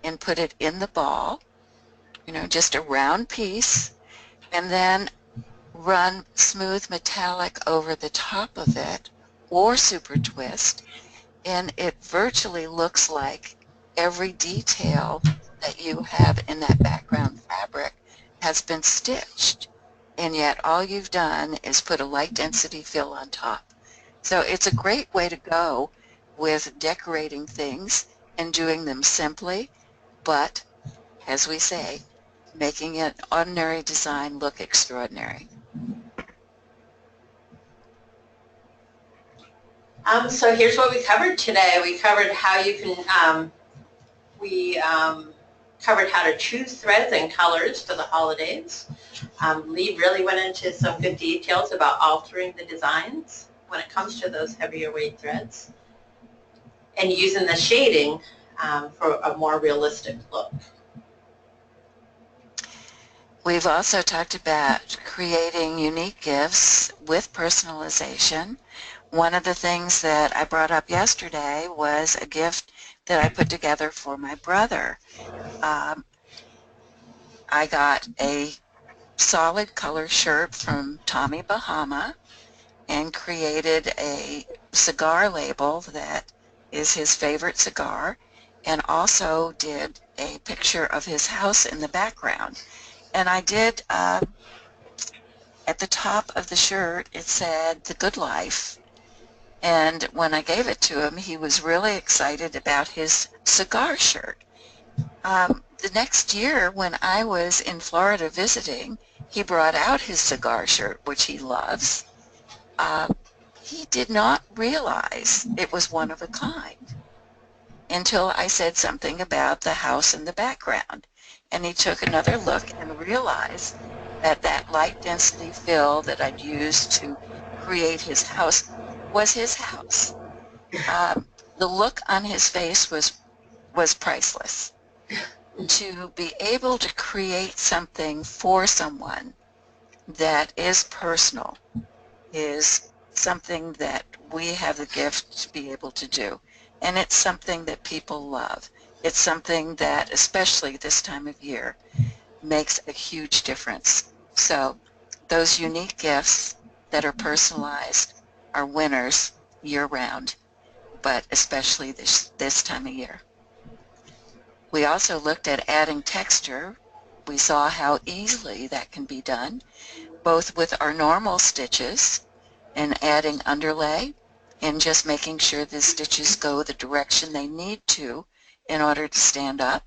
and put it in the ball, just a round piece, and then run smooth metallic over the top of it or super twist, and it virtually looks like every detail that you have in that background fabric has been stitched, and yet all you've done is put a light density fill on top. So it's a great way to go with decorating things and doing them simply, but as we say, making an ordinary design look extraordinary. So here's what we covered today. We covered how you can, covered how to choose threads and colors for the holidays. Lee really went into some good details about altering the designs when it comes to those heavier weight threads and using the shading for a more realistic look. We've also talked about creating unique gifts with personalization. One of the things that I brought up yesterday was a gift that I put together for my brother. I got a solid color shirt from Tommy Bahama and created a cigar label that is his favorite cigar, and also did a picture of his house in the background. And I did, at the top of the shirt, it said, "The Good Life." And when I gave it to him, he was really excited about his cigar shirt. The next year, when I was in Florida visiting, he brought out his cigar shirt, which he loves. He did not realize it was one of a kind until I said something about the house in the background. And he took another look and realized that that light density fill that I'd used to create his house was his house. The look on his face was priceless. To be able to create something for someone that is personal is something that we have the gift to be able to do. And it's something that people love. It's something that, especially this time of year, makes a huge difference. So those unique gifts that are personalized are winners year-round, but especially this time of year. We also looked at adding texture. We saw how easily that can be done, both with our normal stitches and adding underlay and just making sure the stitches go the direction they need to in order to stand up,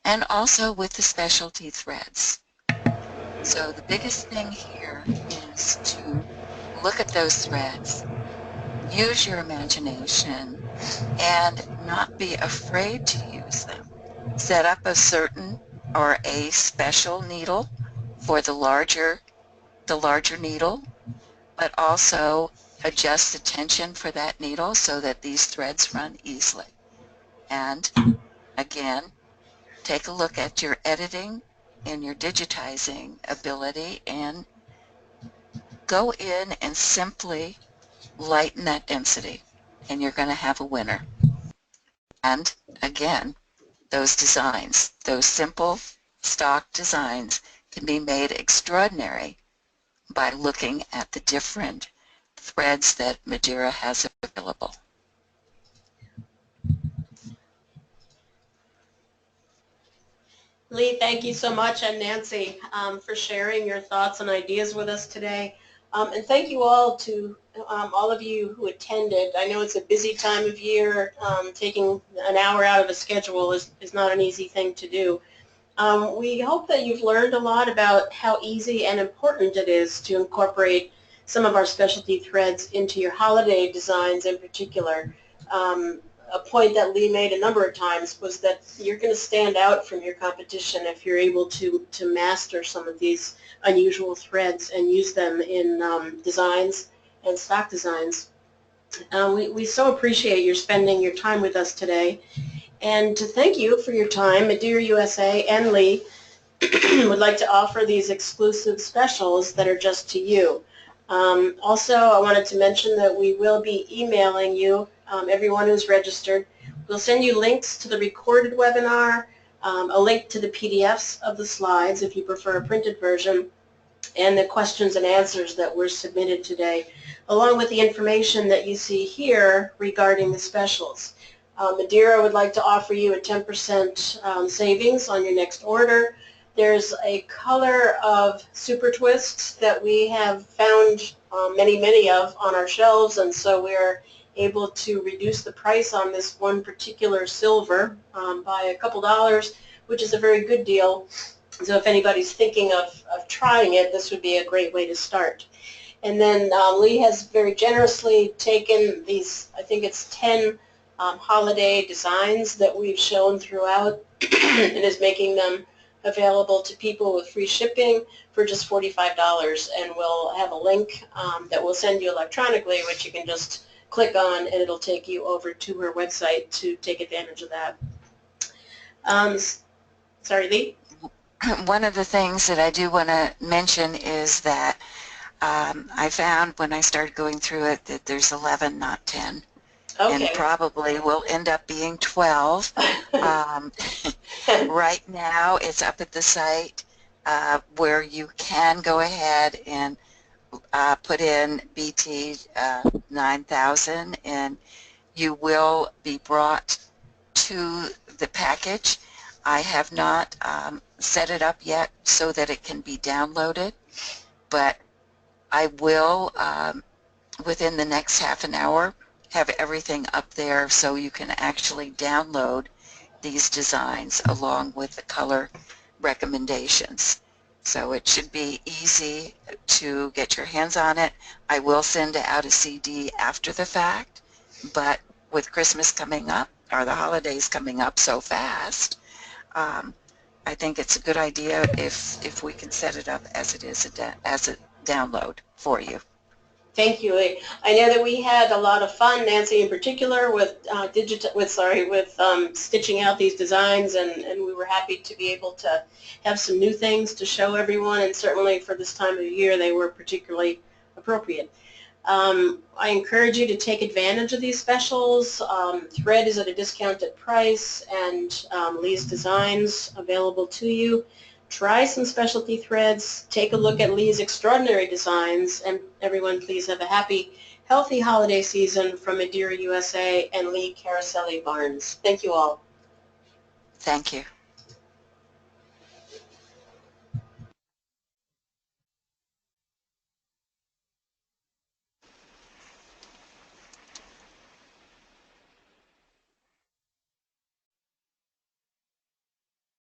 and also with the specialty threads. So the biggest thing here is to look at those threads, use your imagination, and not be afraid to use them. Set up a certain or a special needle for the larger the larger needle, but also adjust the tension for that needle so that these threads run easily. And again, take a look at your editing and your digitizing ability and go in and simply lighten that density, and you're going to have a winner. And again, those designs, those simple stock designs, can be made extraordinary by looking at the different threads that Madeira has available. Lee, thank you so much, and Nancy, for sharing your thoughts and ideas with us today. And thank you all to all of you who attended. I know it's a busy time of year. Taking an hour out of a schedule is not an easy thing to do. We hope that you've learned a lot about how easy and important it is to incorporate some of our specialty threads into your holiday designs in particular. A point that Lee made a number of times was that you're going to stand out from your competition if you're able to master some of these unusual threads and use them in designs and stock designs. We so appreciate your spending your time with us today. And to thank you for your time, Madeira USA and Lee would like to offer these exclusive specials that are just to you. Also, I wanted to mention that we will be emailing you, everyone who's registered. We'll send you links to the recorded webinar, a link to the PDFs of the slides if you prefer a printed version, and the questions and answers that were submitted today, along with the information that you see here regarding the specials. Madeira would like to offer you a 10% savings on your next order. There's a color of Super Twists that we have found many of on our shelves, and so we're able to reduce the price on this one particular silver by a couple dollars, which is a very good deal. So if anybody's thinking of trying it, this would be a great way to start. And then Lee has very generously taken these, I think it's 10 holiday designs that we've shown throughout and is making them available to people with free shipping for just $45. And we'll have a link that we'll send you electronically, which you can just click on, and it'll take you over to her website to take advantage of that. Sorry, Lee? One of the things that I do want to mention is that I found when I started going through it that there's 11, not 10. Okay. And probably will end up being 12. Right now it's up at the site where you can go ahead and put in BT 9000, and you will be brought to the package. I have not set it up yet so that it can be downloaded, but I will within the next half an hour have everything up there so you can actually download these designs along with the color recommendations. So it should be easy to get your hands on it. I will send out a CD after the fact, but with Christmas coming up, or the holidays coming up so fast, I think it's a good idea if we can set it up as it is as a download for you. Thank you. I know that we had a lot of fun, Nancy in particular, with stitching out these designs, and we were happy to be able to have some new things to show everyone, and certainly for this time of year they were particularly appropriate. I encourage you to take advantage of these specials. Thread is at a discounted price, and Lee's designs available to you. Try some specialty threads, take a look at Lee's extraordinary designs, and everyone please have a happy, healthy holiday season from Madeira USA and Lee Caroselli-Barnes. Thank you all. Thank you.